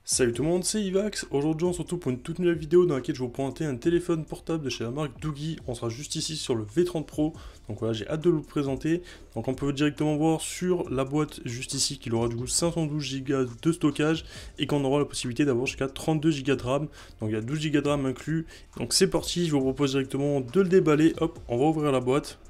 Salut tout le monde, c'est Ivax. Aujourd'hui on se retrouve pour une toute nouvelle vidéo dans laquelle je vais vous présenter un téléphone portable de chez la marque Doogee. On sera juste ici sur le V30 Pro, donc voilà, j'ai hâte de vous le présenter. Donc on peut directement voir sur la boîte juste ici qu'il aura du coup 512 Go de stockage et qu'on aura la possibilité d'avoir jusqu'à 32 Go de RAM. Donc il y a 12 Go de RAM inclus. Donc c'est parti, je vous propose directement de le déballer. Hop, on va ouvrir la boîte.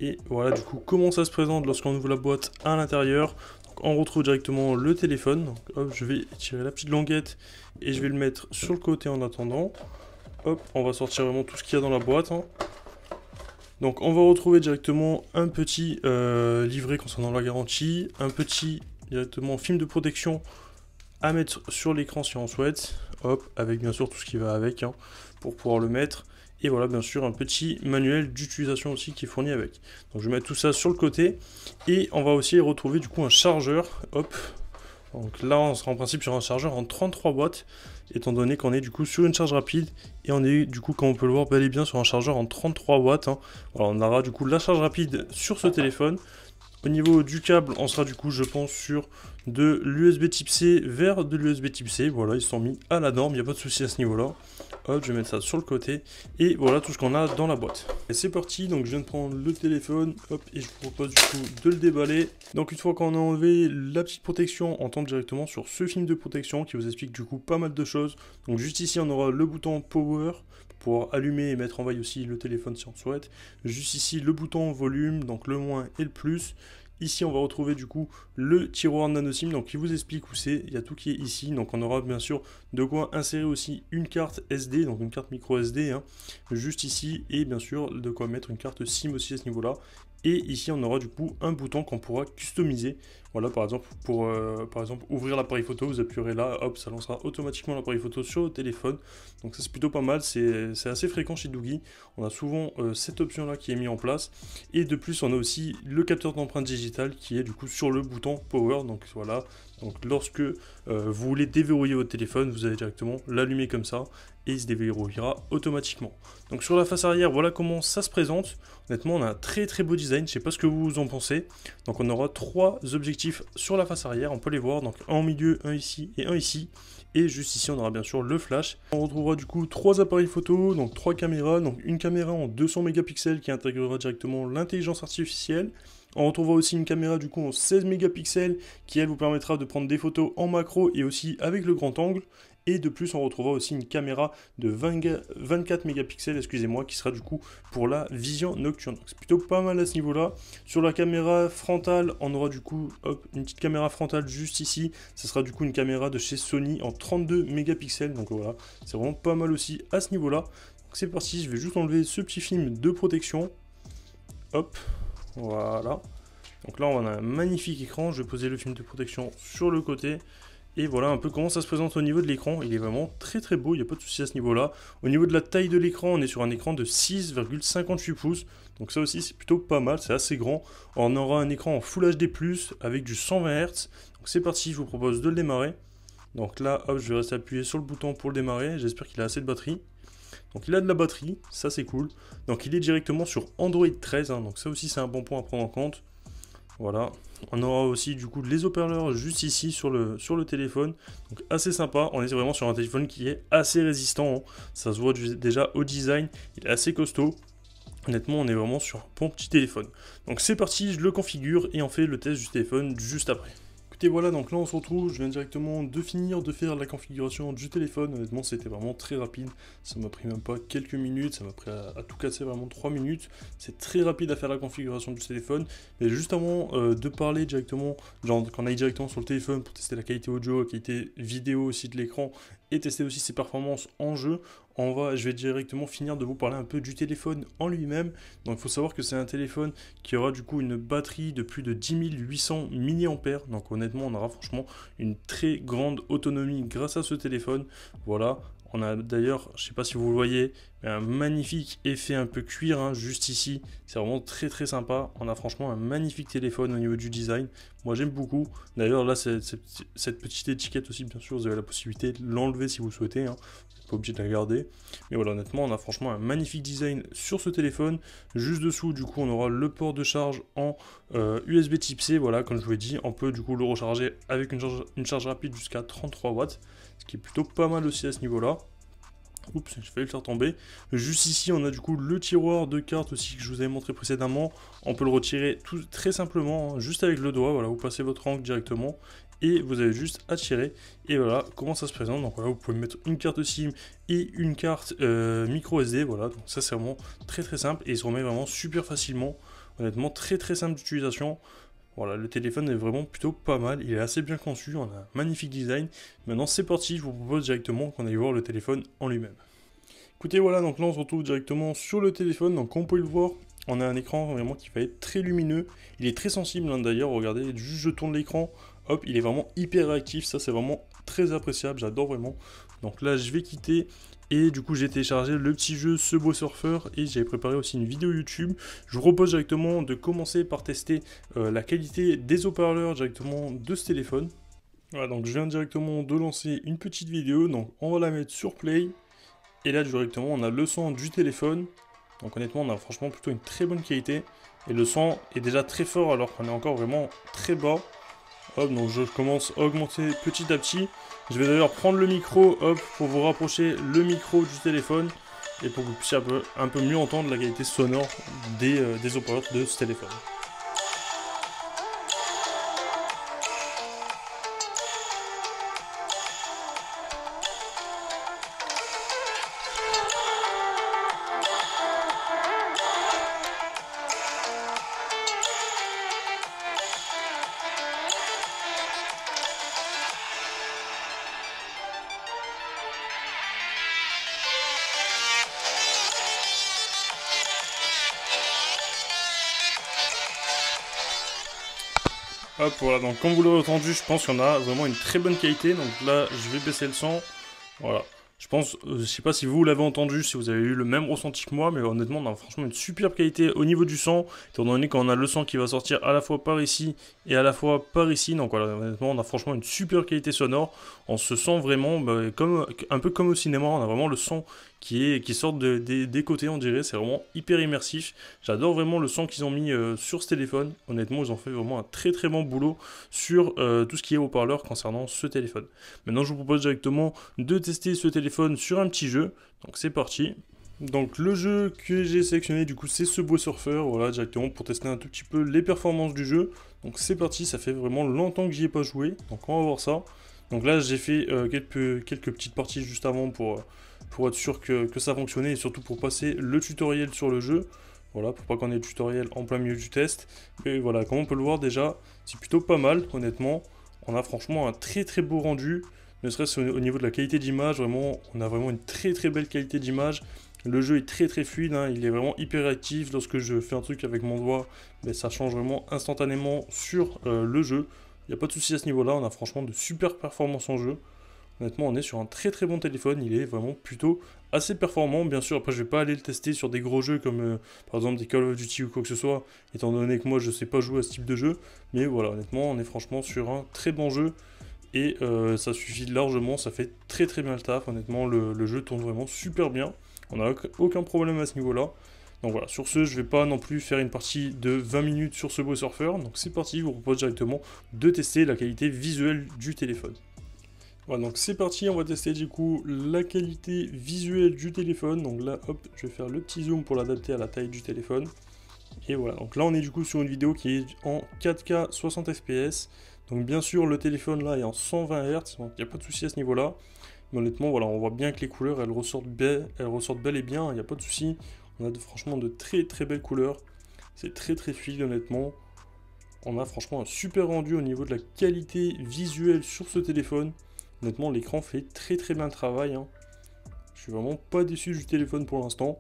Et voilà du coup comment ça se présente lorsqu'on ouvre la boîte à l'intérieur. On retrouve directement le téléphone. Donc, hop, je vais tirer la petite languette et je vais le mettre sur le côté en attendant. Hop, on va sortir vraiment tout ce qu'il y a dans la boîte. Donc on va retrouver directement un petit livret concernant la garantie, un petit directement film de protection à mettre sur l'écran si on souhaite. Hop, avec bien sûr tout ce qui va avec pour pouvoir le mettre. Et voilà, bien sûr, un petit manuel d'utilisation aussi qui est fourni avec. Donc je vais mettre tout ça sur le côté. Et on va aussi retrouver du coup un chargeur. Hop. Donc là, on sera en principe sur un chargeur en 33 watts. Étant donné qu'on est du coup sur une charge rapide. Et on est du coup, comme on peut le voir, bel et bien sur un chargeur en 33 watts. Voilà, on aura du coup la charge rapide sur ce téléphone. Au niveau du câble, on sera du coup, je pense, sur de l'USB type C vers de l'USB type C. Voilà, ils sont mis à la norme, il n'y a pas de souci à ce niveau-là. Hop, je vais mettre ça sur le côté. Et voilà tout ce qu'on a dans la boîte. Et c'est parti, donc je viens de prendre le téléphone. Hop, et je vous propose du coup de le déballer. Donc une fois qu'on a enlevé la petite protection, on tombe directement sur ce film de protection qui vous explique du coup pas mal de choses. Donc juste ici, on aura le bouton Power pour allumer et mettre en veille aussi le téléphone si on souhaite. Juste ici, le bouton volume, donc le moins et le plus. Ici, on va retrouver du coup le tiroir nano SIM, donc qui vous explique où c'est. Il y a tout qui est ici, donc on aura bien sûr de quoi insérer aussi une carte SD, donc une carte micro SD, juste ici, et bien sûr de quoi mettre une carte SIM aussi à ce niveau-là. Et ici, on aura du coup un bouton qu'on pourra customiser. Voilà, par exemple, pour ouvrir l'appareil photo, vous appuierez là, hop, ça lancera automatiquement l'appareil photo sur le téléphone. Donc ça, c'est plutôt pas mal, c'est assez fréquent chez Doogee. On a souvent cette option-là qui est mise en place. Et de plus, on a aussi le capteur d'empreinte digitale qui est du coup sur le bouton Power. Donc voilà, donc lorsque vous voulez déverrouiller votre téléphone, vous allez directement l'allumer comme ça et il se déverrouillera automatiquement. Donc sur la face arrière, voilà comment ça se présente. Honnêtement, on a un très très beau design, je sais pas ce que vous en pensez. Donc on aura trois objectifs sur la face arrière, on peut les voir, donc un au milieu, un ici et un ici. Et juste ici, on aura bien sûr le flash. On retrouvera du coup trois appareils photo, donc trois caméras, donc une caméra en 200 mégapixels qui intégrera directement l'intelligence artificielle. On retrouvera aussi une caméra du coup en 16 mégapixels qui elle vous permettra de prendre des photos en macro et aussi avec le grand angle. Et de plus, on retrouvera aussi une caméra de 24 mégapixels, excusez-moi, qui sera du coup pour la vision nocturne. C'est plutôt pas mal à ce niveau-là. Sur la caméra frontale, on aura du coup une petite caméra frontale juste ici. Ce sera du coup une caméra de chez Sony en 32 mégapixels. Donc voilà, c'est vraiment pas mal aussi à ce niveau-là. Donc c'est parti, je vais juste enlever ce petit film de protection. Hop, voilà. Donc là, on a un magnifique écran. Je vais poser le film de protection sur le côté. Et voilà un peu comment ça se présente au niveau de l'écran. Il est vraiment très très beau, il n'y a pas de souci à ce niveau-là. Au niveau de la taille de l'écran, on est sur un écran de 6,58 pouces. Donc ça aussi, c'est plutôt pas mal, c'est assez grand. On aura un écran en Full HD+, avec du 120 Hz. Donc c'est parti, je vous propose de le démarrer. Donc là, hop, je vais rester appuyé sur le bouton pour le démarrer. J'espère qu'il a assez de batterie. Donc il a de la batterie, ça c'est cool. Donc il est directement sur Android 13, donc ça aussi c'est un bon point à prendre en compte. Voilà, on aura aussi du coup les haut-parleurs juste ici sur le téléphone, donc assez sympa. On est vraiment sur un téléphone qui est assez résistant, ça se voit déjà au design, il est assez costaud. Honnêtement, on est vraiment sur un bon petit téléphone. Donc c'est parti, je le configure et on fait le test du téléphone juste après. Écoutez, voilà, donc là on se retrouve, je viens directement de finir de faire la configuration du téléphone. Honnêtement, c'était vraiment très rapide, ça m'a pris même pas quelques minutes, ça m'a pris à tout casser vraiment 3 minutes. C'est très rapide à faire la configuration du téléphone. Mais juste avant de parler directement, genre qu'on aille directement sur le téléphone pour tester la qualité audio, la qualité vidéo aussi de l'écran et tester aussi ses performances en jeu, je vais directement finir de vous parler un peu du téléphone en lui-même. Donc il faut savoir que c'est un téléphone qui aura du coup une batterie de plus de 10 800 mAh. Donc honnêtement, on aura franchement une très grande autonomie grâce à ce téléphone. Voilà. On a d'ailleurs, je ne sais pas si vous le voyez, mais un magnifique effet un peu cuir juste ici. C'est vraiment très très sympa. On a franchement un magnifique téléphone au niveau du design. Moi j'aime beaucoup. D'ailleurs là, cette petite étiquette aussi, bien sûr, vous avez la possibilité de l'enlever si vous souhaitez. pas obligé de la garder. Mais voilà, honnêtement, on a franchement un magnifique design sur ce téléphone. Juste dessous, du coup, on aura le port de charge en USB type C. Voilà, comme je vous l'ai dit, on peut du coup le recharger avec une charge rapide jusqu'à 33 watts, ce qui est plutôt pas mal aussi à ce niveau-là. Oups, j'ai failli le faire tomber. Juste ici, on a du coup le tiroir de cartes aussi que je vous avais montré précédemment. On peut le retirer tout très simplement, hein, juste avec le doigt. Voilà, vous passez votre encre directement et vous avez juste à tirer. Et voilà comment ça se présente. Donc voilà, vous pouvez mettre une carte SIM et une carte micro SD. Voilà, donc ça c'est vraiment très très simple et il se remet vraiment super facilement. Honnêtement, très très simple d'utilisation. Voilà, le téléphone est vraiment plutôt pas mal, il est assez bien conçu, on a un magnifique design. Maintenant c'est parti, je vous propose directement qu'on aille voir le téléphone en lui-même. Écoutez, voilà, donc là on se retrouve directement sur le téléphone, donc comme vous pouvez le voir, on a un écran vraiment qui va être très lumineux. Il est très sensible hein, d'ailleurs, regardez, juste je tourne l'écran, hop, il est vraiment hyper réactif, ça c'est vraiment très appréciable, j'adore vraiment. Donc là je vais quitter. Et du coup j'ai téléchargé le petit jeu Subway Surfer et j'avais préparé aussi une vidéo YouTube. Je vous propose directement de commencer par tester la qualité des haut-parleurs directement de ce téléphone. Voilà, donc je viens directement de lancer une petite vidéo, donc on va la mettre sur Play. Et là directement on a le son du téléphone. Donc honnêtement on a franchement plutôt une très bonne qualité. Et le son est déjà très fort alors qu'on est encore vraiment très bas. Hop, donc je commence à augmenter petit à petit. Je vais d'ailleurs prendre le micro, hop, pour vous rapprocher le micro du téléphone et pour que vous puissiez un peu mieux entendre la qualité sonore des haut-parleurs de ce téléphone. Hop, voilà, donc comme vous l'avez entendu, je pense qu'on a vraiment une très bonne qualité. Donc là, je vais baisser le son. Voilà. Je pense, je sais pas si vous l'avez entendu, si vous avez eu le même ressenti que moi, mais honnêtement, on a franchement une superbe qualité au niveau du son, étant donné qu'on a le son qui va sortir à la fois par ici et à la fois par ici. Donc voilà, honnêtement, on a franchement une superbe qualité sonore. On se sent vraiment un peu comme au cinéma, on a vraiment le son qui sort des côtés, on dirait. C'est vraiment hyper immersif. J'adore vraiment le son qu'ils ont mis sur ce téléphone. Honnêtement, ils ont fait vraiment un très très bon boulot sur tout ce qui est haut-parleur concernant ce téléphone. Maintenant, je vous propose directement de tester ce téléphone sur un petit jeu. Donc c'est parti. Donc le jeu que j'ai sélectionné du coup c'est Subway Surfer, voilà directement pour tester un tout petit peu les performances du jeu. Donc c'est parti, ça fait vraiment longtemps que j'y ai pas joué, donc on va voir ça. Donc là j'ai fait quelques petites parties juste avant pour être sûr que ça fonctionnait et surtout pour passer le tutoriel sur le jeu. Voilà, pour pas qu'on ait le tutoriel en plein milieu du test. Mais voilà, comme on peut le voir déjà, c'est plutôt pas mal honnêtement. On a franchement un très très beau rendu. Ne serait-ce au niveau de la qualité d'image, vraiment, on a vraiment une très très belle qualité d'image. Le jeu est très très fluide, hein, il est vraiment hyper réactif. Lorsque je fais un truc avec mon doigt, mais ça change vraiment instantanément sur le jeu. Il n'y a pas de souci à ce niveau-là, on a franchement de super performances en jeu. Honnêtement, on est sur un très très bon téléphone, il est vraiment plutôt assez performant. Bien sûr, après je vais pas aller le tester sur des gros jeux comme par exemple des Call of Duty ou quoi que ce soit, étant donné que moi je sais pas jouer à ce type de jeu. Mais voilà, honnêtement, on est franchement sur un très bon jeu. Et ça suffit largement, ça fait très très bien le taf, honnêtement le jeu tourne vraiment super bien, on n'a aucun problème à ce niveau là. Donc voilà, sur ce je vais pas non plus faire une partie de 20 minutes sur ce Subway Surfer, donc c'est parti, je vous propose directement de tester la qualité visuelle du téléphone. Voilà, donc c'est parti, on va tester du coup la qualité visuelle du téléphone. Donc là hop, je vais faire le petit zoom pour l'adapter à la taille du téléphone. Et voilà, donc là on est du coup sur une vidéo qui est en 4K 60 fps. Donc bien sûr le téléphone là est en 120 Hz, donc il n'y a pas de souci à ce niveau là. Mais honnêtement voilà, on voit bien que les couleurs elles ressortent bel et bien, il n'y a pas de souci. On a franchement de très très belles couleurs. C'est très très fluide honnêtement. On a franchement un super rendu au niveau de la qualité visuelle sur ce téléphone. Honnêtement l'écran fait très très bien le travail, hein. Je suis vraiment pas déçu du téléphone pour l'instant.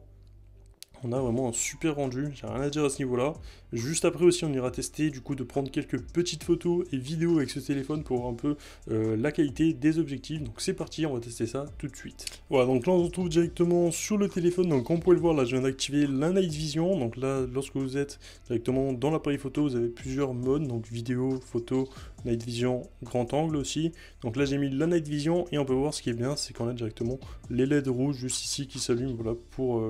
On a vraiment un super rendu, j'ai rien à dire à ce niveau là. Juste après aussi on ira tester du coup de prendre quelques petites photos et vidéos avec ce téléphone pour voir un peu la qualité des objectifs. Donc c'est parti, on va tester ça tout de suite. Voilà, donc là on se retrouve directement sur le téléphone. Donc comme vous pouvez le voir là, je viens d'activer la Night Vision. Donc là lorsque vous êtes directement dans l'appareil photo, vous avez plusieurs modes, donc vidéo, photo, Night Vision grand angle aussi. Donc là j'ai mis la Night Vision et on peut voir ce qui est bien, c'est qu'on a directement les LED rouges juste ici qui s'allument, voilà, pour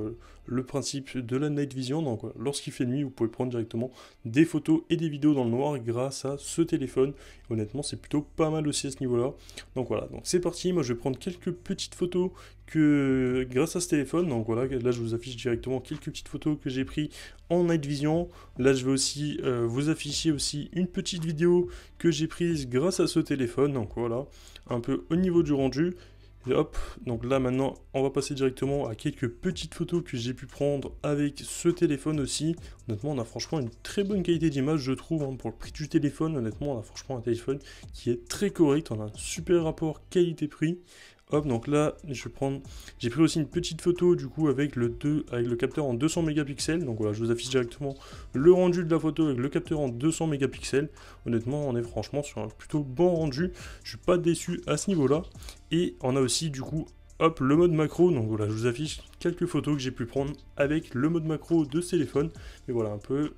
le principe de la Night Vision. Donc voilà, lorsqu'il fait nuit, vous pouvez prendre directement des photos et des vidéos dans le noir grâce à ce téléphone. Et honnêtement, c'est plutôt pas mal aussi à ce niveau-là. Donc voilà, donc c'est parti. Moi, je vais prendre quelques petites photos grâce à ce téléphone. Donc voilà, là, je vous affiche directement quelques petites photos que j'ai prises en Night Vision. Là, je vais aussi vous afficher aussi une petite vidéo que j'ai prise grâce à ce téléphone. Donc voilà, un peu au niveau du rendu. Et hop, donc là maintenant on va passer directement à quelques petites photos que j'ai pu prendre avec ce téléphone aussi. Honnêtement on a franchement une très bonne qualité d'image je trouve, hein, pour le prix du téléphone. Honnêtement on a franchement un téléphone qui est très correct, on a un super rapport qualité-prix. Hop, donc là, j'ai pris aussi une petite photo du coup avec le capteur en 200 mégapixels. Donc voilà, je vous affiche directement le rendu de la photo avec le capteur en 200 mégapixels. Honnêtement, on est franchement sur un plutôt bon rendu. Je suis pas déçu à ce niveau-là. Et on a aussi du coup, hop, le mode macro. Donc voilà, je vous affiche quelques photos que j'ai pu prendre avec le mode macro de ce téléphone. Et voilà un peu.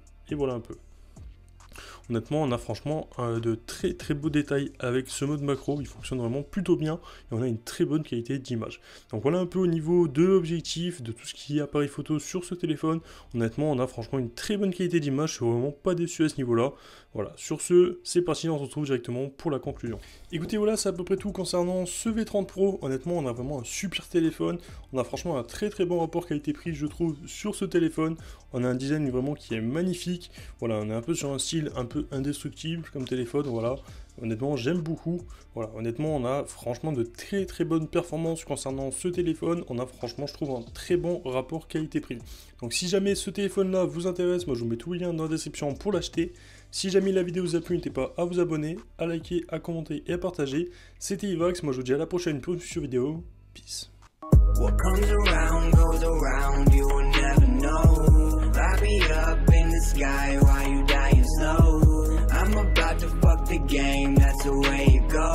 Honnêtement, on a franchement de très très beaux détails avec ce mode macro, il fonctionne vraiment plutôt bien et on a une très bonne qualité d'image. Donc voilà un peu au niveau de l'objectif, de tout ce qui est appareil photo sur ce téléphone. Honnêtement, on a franchement une très bonne qualité d'image, je suis vraiment pas déçu à ce niveau-là. Voilà, sur ce, c'est parti, on se retrouve directement pour la conclusion. Écoutez, voilà, c'est à peu près tout concernant ce V30 Pro. Honnêtement, on a vraiment un super téléphone. On a franchement un très très bon rapport qualité-prix, je trouve, sur ce téléphone. On a un design vraiment qui est magnifique. Voilà, on est un peu sur un style un peu indestructible comme téléphone, voilà. Honnêtement, j'aime beaucoup. Voilà, honnêtement, on a franchement de très très bonnes performances concernant ce téléphone. On a franchement, je trouve, un très bon rapport qualité-prix. Donc si jamais ce téléphone-là vous intéresse, moi je vous mets tous les liens dans la description pour l'acheter. Si jamais la vidéo vous a plu, n'hésitez pas à vous abonner, à liker, à commenter et à partager. C'était Ivax, moi je vous dis à la prochaine pour une future vidéo. Peace. What comes around goes around, you will never know. Light me up in the sky while you dying slow. I'm about to fuck the game, that's the way it goes.